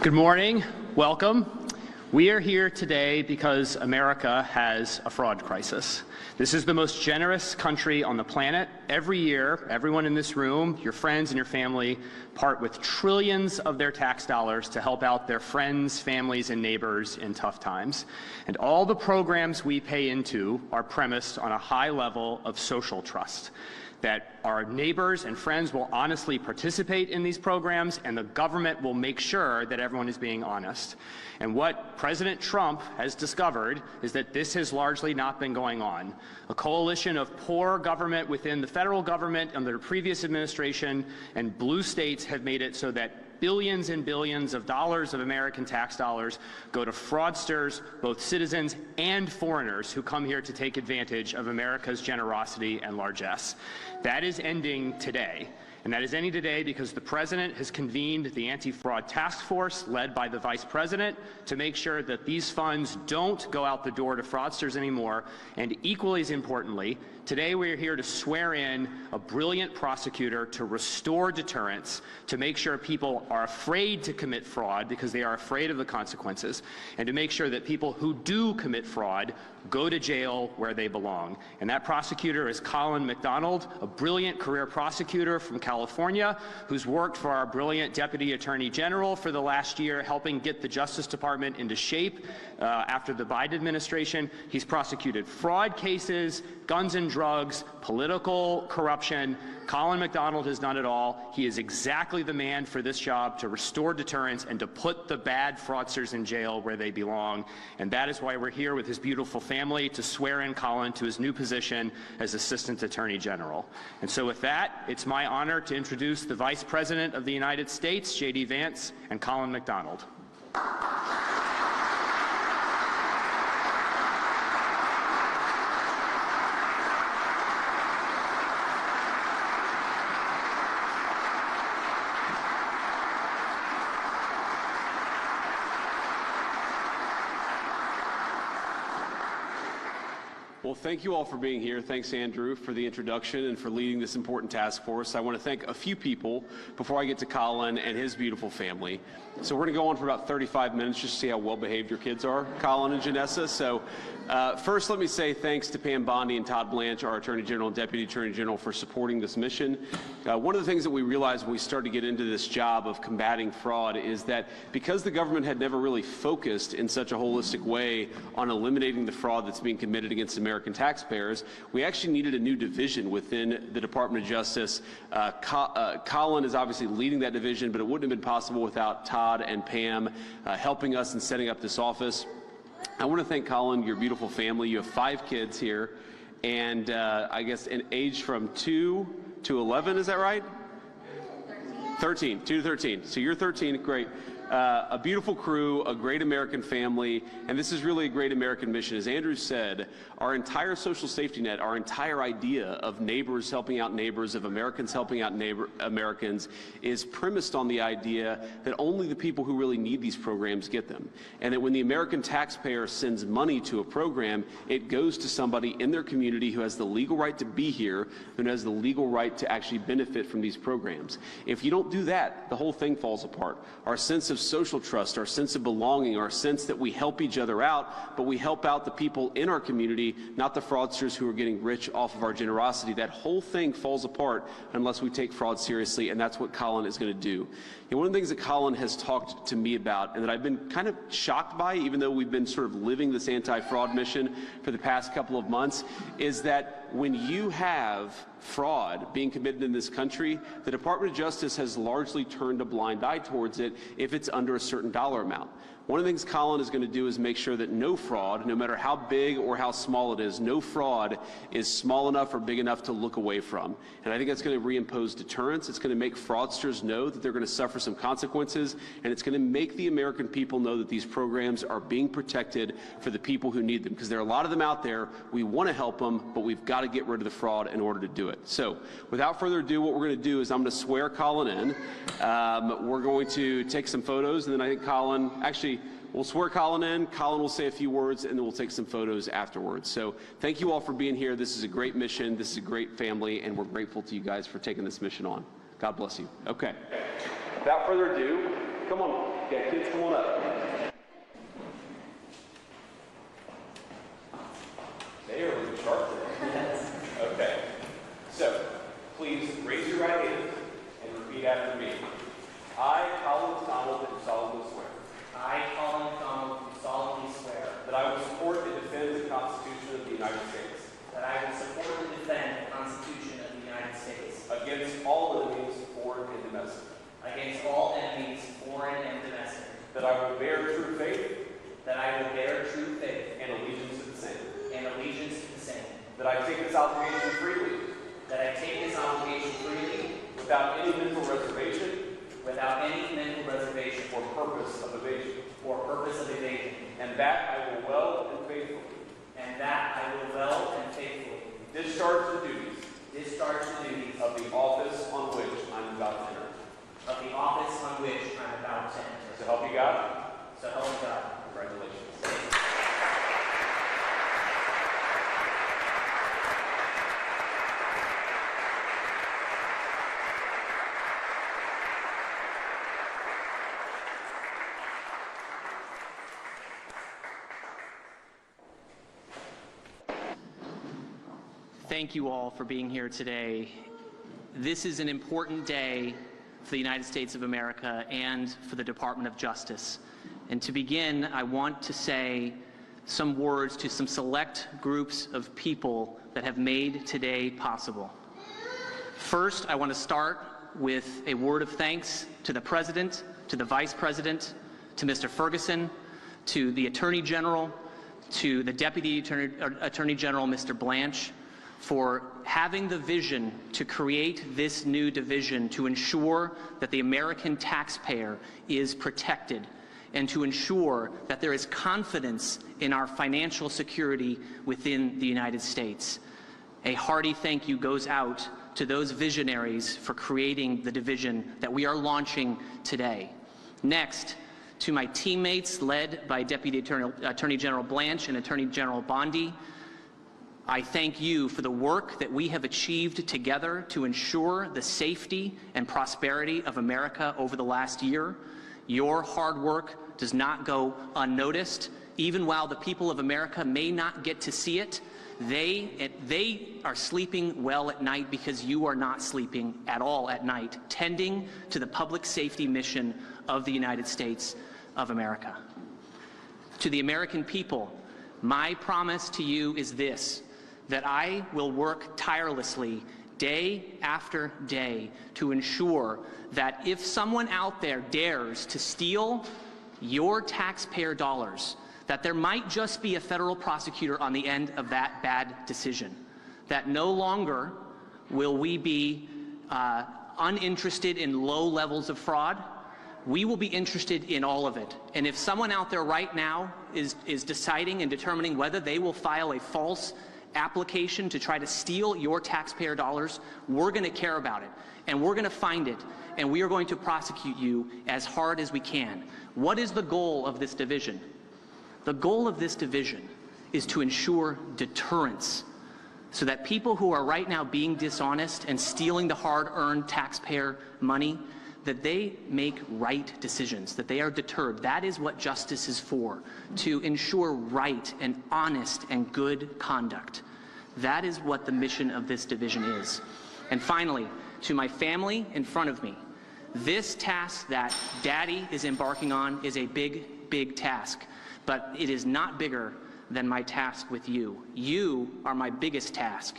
Good morning. Welcome. We are here today because America has a fraud crisis. This is the most generous country on the planet. Every year, everyone in this room, your friends and your family, part with trillions of their tax dollars to help out their friends, families, and neighbors in tough times. And all the programs we pay into are premised on a high level of social trust, that our neighbors and friends will honestly participate in these programs, and the government will make sure that everyone is being honest. And what President Trump has discovered is that this has largely not been going on. A coalition of poor government within the federal government under the previous administration and blue states have made it so that billions and billions of dollars of American tax dollars go to fraudsters, both citizens and foreigners who come here to take advantage of America's generosity and largesse. That is ending today. And that is ending today because the President has convened the Anti-Fraud Task Force, led by the Vice President, to make sure that these funds don't go out the door to fraudsters anymore. And equally as importantly, today we are here to swear in a brilliant prosecutor to restore deterrence, to make sure people are afraid to commit fraud because they are afraid of the consequences, and to make sure that people who do commit fraud go to jail where they belong. And that prosecutor is Colin McDonald, a brilliant career prosecutor from California, who's worked for our brilliant Deputy Attorney General for the last year, helping get the Justice Department into shape after the Biden administration. He's prosecuted fraud cases, guns and drugs, political corruption. Colin McDonald has done it all. He is exactly the man for this job, to restore deterrence and to put the bad fraudsters in jail where they belong. And that is why we're here with his beautiful family to swear in Colin to his new position as Assistant Attorney General. And so with that, it's my honor to introduce the Vice President of the United States, J.D. Vance, and Colin McDonald. Well, thank you all for being here. Thanks, Andrew, for the introduction and for leading this important task force. I want to thank a few people before I get to Colin and his beautiful family. So we're going to go on for about 35 minutes just to see how well-behaved your kids are, Colin and Janessa. So first, let me say thanks to Pam Bondi and Todd Blanche, our Attorney General and Deputy Attorney General, for supporting this mission. One of the things that we realized when we started to get into this job of combating fraud is that because the government had never really focused in such a holistic way on eliminating the fraud that's being committed against American taxpayers, we actually needed a new division within the Department of Justice. Colin is obviously leading that division, but it wouldn't have been possible without Todd and Pam helping us in setting up this office. I want to thank Colin, your beautiful family. You have 5 kids here, and I guess in age from 2 to 11, is that right? 13, 2 to 13. So you're 13, great. A beautiful crew, a great American family, and this is really a great American mission. As Andrew said, our entire social safety net, our entire idea of neighbors helping out neighbors, of Americans helping out Americans, is premised on the idea that only the people who really need these programs get them. And that when the American taxpayer sends money to a program, it goes to somebody in their community who has the legal right to be here, who has the legal right to actually benefit from these programs. If you don't do that, the whole thing falls apart. Our sense of social trust, our sense of belonging, our sense that we help each other out, but we help out the people in our community, not the fraudsters who are getting rich off of our generosity. That whole thing falls apart unless we take fraud seriously, and that's what Colin is going to do. And one of the things that Colin has talked to me about, and that I've been kind of shocked by, even though we've been sort of living this anti-fraud mission for the past couple of months, is that when you have fraud being committed in this country, the Department of Justice has largely turned a blind eye towards it if it's under a certain dollar amount. One of the things Colin is going to do is make sure that no fraud, no matter how big or how small it is, no fraud is small enough or big enough to look away from. And I think that's going to reimpose deterrence. It's going to make fraudsters know that they're going to suffer some consequences, and it's going to make the American people know that these programs are being protected for the people who need them, because there are a lot of them out there. We want to help them, but we've got to get rid of the fraud in order to do it. So without further ado, what we're going to do is I'm going to swear Colin in. We're going to take some photos, and then I think Colin, actually, we'll swear Colin in. Colin will say a few words, and then we'll take some photos afterwards. So thank you all for being here. This is a great mission. This is a great family, and we're grateful to you guys for taking this mission on. God bless you. Okay. Without further ado, come on. Okay, kids, come on up. They are really sharp today. Okay. So, please raise your right hand and repeat after me. I, Colin Donald, do solemnly swear. I, Colin Donald, do solemnly swear That I will support and defend the Constitution of the United States. that I will support and defend the Constitution of the United States Against all enemies, foreign and domestic. against all enemies, foreign and domestic, That I will bear true faith that I will bear true faith and allegiance to the same. and allegiance to the same, That I take this obligation freely, that I take this obligation freely without any mental reservation without any mental reservation or purpose of evasion. or purpose of evasion, And that I will well and faithfully and that I will well and faithfully discharge the duties discharge the duties of the office on which I am about to enter. of the office on which I am about to enter. So help you God. So help me God. Congratulations. Thank you all for being here today. This is an important day for the United States of America and for the Department of Justice. And to begin, I want to say some words to some select groups of people that have made today possible. First, I want to start with a word of thanks to the President, to the Vice President, to Mr. Ferguson, to the Attorney General, to the Deputy Attorney General, Mr. Blanche, for having the vision to create this new division to ensure that the American taxpayer is protected and to ensure that there is confidence in our financial security within the United States. A hearty thank you goes out to those visionaries for creating the division that we are launching today. Next, to my teammates led by Deputy Attorney General Blanche and Attorney General Bondi, I thank you for the work that we have achieved together to ensure the safety and prosperity of America over the last year. Your hard work does not go unnoticed. Even while the people of America may not get to see it, they are sleeping well at night because you are not sleeping at all at night, tending to the public safety mission of the United States of America. To the American people, my promise to you is this: that I will work tirelessly day after day to ensure that if someone out there dares to steal your taxpayer dollars, that there might just be a federal prosecutor on the end of that bad decision, that no longer will we be uninterested in low levels of fraud. We will be interested in all of it. And if someone out there right now is deciding and determining whether they will file a false application to try to steal your taxpayer dollars, we're going to care about it, and we're going to find it, and we are going to prosecute you as hard as we can. What is the goal of this division? The goal of this division is to ensure deterrence, so that people who are right now being dishonest and stealing the hard-earned taxpayer money, that they make right decisions, that they are deterred. That is what justice is for, to ensure right and honest and good conduct. That is what the mission of this division is. And finally, to my family in front of me, this task that Daddy is embarking on is a big, big task, but it is not bigger than my task with you. You are my biggest task.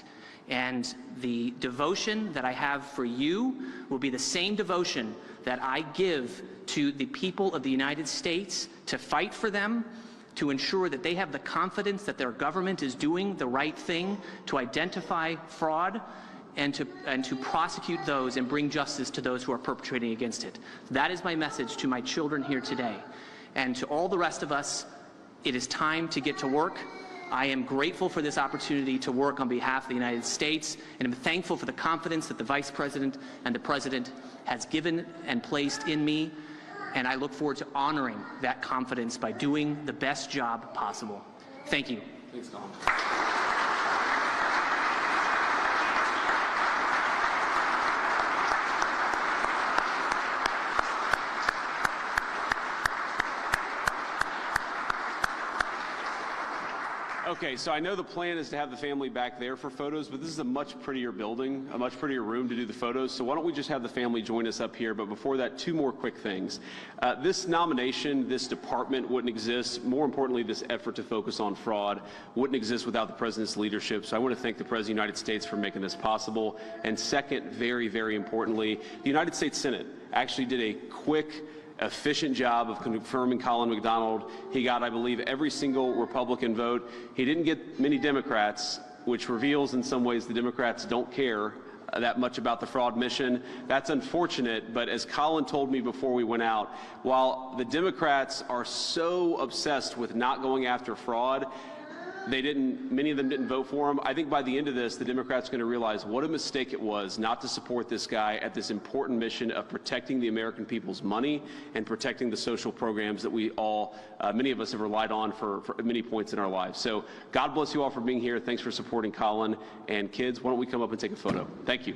And the devotion that I have for you will be the same devotion that I give to the people of the United States to fight for them, to ensure that they have the confidence that their government is doing the right thing, to identify fraud, and to prosecute those and bring justice to those who are perpetrating against it. That is my message to my children here today. And to all the rest of us, it is time to get to work. I am grateful for this opportunity to work on behalf of the United States, and I'm thankful for the confidence that the Vice President and the President has given and placed in me, and I look forward to honoring that confidence by doing the best job possible. Thank you. Thanks, Colin. Okay, so I know the plan is to have the family back there for photos, but this is a much prettier building, a much prettier room to do the photos, so why don't we just have the family join us up here? But before that, two more quick things. This nomination, this department wouldn't exist. More importantly, this effort to focus on fraud wouldn't exist without the President's leadership, so I want to thank the President of the United States for making this possible. And second, very, very importantly, the United States Senate actually did a quick, efficient job of confirming Colin McDonald. He got, I believe, every single Republican vote. He didn't get many Democrats, which reveals in some ways the Democrats don't care that much about the fraud mission. That's unfortunate, but as Colin told me before we went out, while the Democrats are so obsessed with not going after fraud, many of them didn't vote for him. I think by the end of this, the Democrats are going to realize what a mistake it was not to support this guy at this important mission of protecting the American people's money and protecting the social programs that we all, many of us have relied on for many points in our lives. So God bless you all for being here. Thanks for supporting Colin. And kids, why don't we come up and take a photo? Thank you.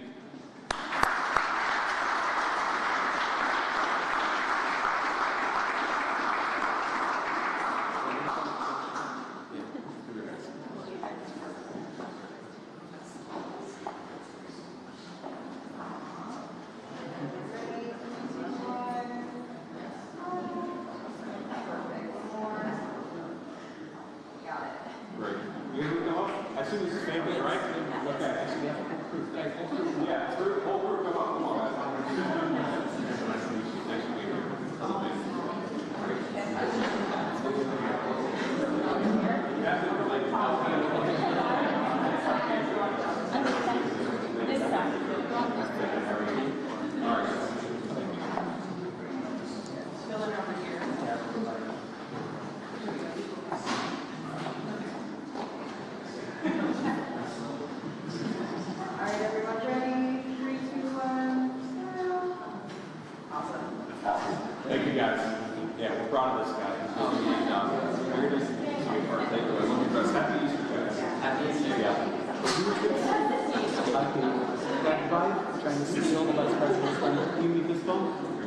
As soon as his family, right? Okay. Yeah, whole group, come on, come on, Thank you guys. Yeah, we're proud of this guy. Happy Easter, guys. Happy Easter. Yeah. Trying to steal the vice president's phone. Can you meet this phone?